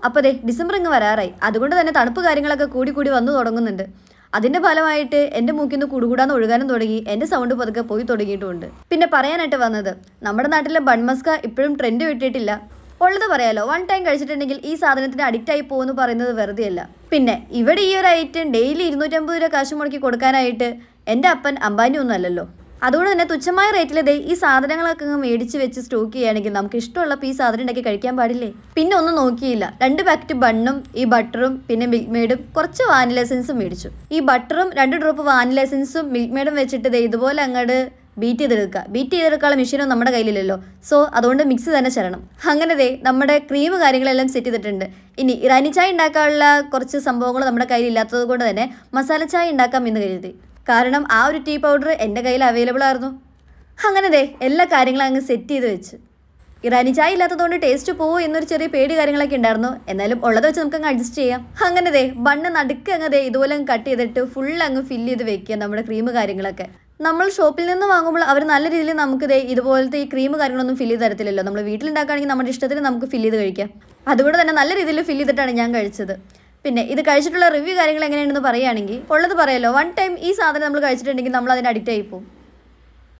അപ്പോൾ ദേ ഡിസംബർ ഇങ്ങ് വരാറായി. അതുകൊണ്ട് തന്നെ തണുപ്പ് കാര്യങ്ങളൊക്കെ കൂടി കൂടി വന്നു തുടങ്ങുന്നുണ്ട്. അതിൻ്റെ ഫലമായിട്ട് എൻ്റെ മൂക്കിൽ നിന്ന് കുടുകൂടാന്ന് ഒഴുകാനും തുടങ്ങി. എൻ്റെ സൗണ്ട് പതുക്കെ പോയി തുടങ്ങിയിട്ടുമുണ്ട്. പിന്നെ പറയാനായിട്ട് വന്നത്, നമ്മുടെ നാട്ടിലെ ബൺമസ്ക ഇപ്പോഴും ട്രെൻഡ് വിട്ടിട്ടില്ല. ഉള്ളത് പറയാലോ, വൺ ടൈം കഴിച്ചിട്ടുണ്ടെങ്കിൽ ഈ സാധനത്തിന് അഡിക്റ്റ് ആയി പോകുമെന്ന് പറയുന്നത് വെറുതെയല്ല. പിന്നെ ഇവിടെ ഈ ഒരു ഐറ്റം ഡെയിലി 250 രൂപ കാശ് മുടക്കി കൊടുക്കാനായിട്ട് എൻ്റെ അപ്പൻ അംബാനി ഒന്നും അല്ലല്ലോ. അതുകൊണ്ട് തന്നെ തുച്ഛമായ റേറ്റിൽ ഈ സാധനങ്ങളൊക്കെ മേടിച്ച് വെച്ച് സ്റ്റോക്ക് ചെയ്യുകയാണെങ്കിൽ നമുക്ക് ഇഷ്ടമുള്ള ഈ സാധനം ഉണ്ടാക്കി കഴിക്കാൻ പാടില്ലേ. പിന്നെ ഒന്നും നോക്കിയില്ല, 2 പാക്കറ്റ് ബണ്ണും ഈ ബട്ടറും പിന്നെ മിൽക്ക് മെയ്ഡും കുറച്ച് വാനില എസൻസും മേടിച്ചു. ഈ ബട്ടറും 2 ഡ്രോപ്പ് വാനില എസൻസും മിൽക്ക് മെയ്ഡും വെച്ചിട്ട് ഇതുപോലെ അങ്ങോട്ട് ബീറ്റ് ചെയ്തെടുക്കാനുള്ള മെഷീനും നമ്മുടെ കയ്യിലില്ലല്ലോ. സോ അതുകൊണ്ട് മിക്സ് തന്നെ ചേരണം. അങ്ങനെ നമ്മുടെ ക്രീം കാര്യങ്ങളെല്ലാം സെറ്റ് ചെയ്തിട്ടുണ്ട്. ഇനി ഇറാനി ചായ ഉണ്ടാക്കാനുള്ള കുറച്ച് സംഭവങ്ങൾ നമ്മുടെ കയ്യിൽ ഇല്ലാത്തത് കൊണ്ട് തന്നെ മസാല ചായ ഉണ്ടാക്കാം എന്ന് കരുതി. കാരണം ആ ഒരു ടീ പൗഡർ എൻ്റെ കയ്യിൽ അവൈലബിൾ ആയിരുന്നു. അങ്ങനെ എല്ലാ കാര്യങ്ങളും അങ്ങ് സെറ്റ് ചെയ്ത് വെച്ച്. ഇറാനി ചായ ഇല്ലാത്തതുകൊണ്ട് ടേസ്റ്റ് പോവോ എന്നൊരു ചെറിയ പേടി കാര്യങ്ങളൊക്കെ ഉണ്ടായിരുന്നു. എന്നാലും ഉള്ളത് വെച്ച് നമുക്ക് അങ്ങ് അഡ്ജസ്റ്റ് ചെയ്യാം. അങ്ങനെ ബണ്ണ് നടുക്ക് അങ്ങ് ഇതുപോലെ കട്ട് ചെയ്തിട്ട് ഫുൾ അങ്ങ് ഫില്ല് ചെയ്ത് വെക്കുക നമ്മുടെ ക്രീം കാര്യങ്ങളൊക്കെ. നമ്മൾ ഷോപ്പിൽ നിന്ന് വാങ്ങുമ്പോൾ അവർ നല്ല രീതിയിൽ നമുക്ക് ഇതുപോലത്തെ ഈ ക്രീം കാര്യങ്ങളൊന്നും ഫില്ല് ചെയ്ത് തരത്തില്ലല്ലോ. നമ്മൾ വീട്ടിലുണ്ടാക്കുകയാണെങ്കിൽ നമ്മുടെ ഇഷ്ടത്തിന് നമുക്ക് ഫില്ല് ചെയ്ത് കഴിക്കാം. അതുകൊണ്ട് തന്നെ നല്ല രീതിയിൽ ഫില്ല് ചെയ്തിട്ടാണ് ഞാൻ കഴിച്ചത്. പിന്നെ ഇത് കഴിച്ചിട്ടുള്ള റിവ്യൂ കാര്യങ്ങൾ എങ്ങനെയാണെന്ന് പറയുകയാണെങ്കിൽ ഉള്ളത് പറയാലോ, വൺ ടൈം ഈ സാധനം നമ്മൾ കഴിച്ചിട്ടുണ്ടെങ്കിൽ നമ്മൾ അതിന് അഡിക്റ്റ് ആയി പോകും.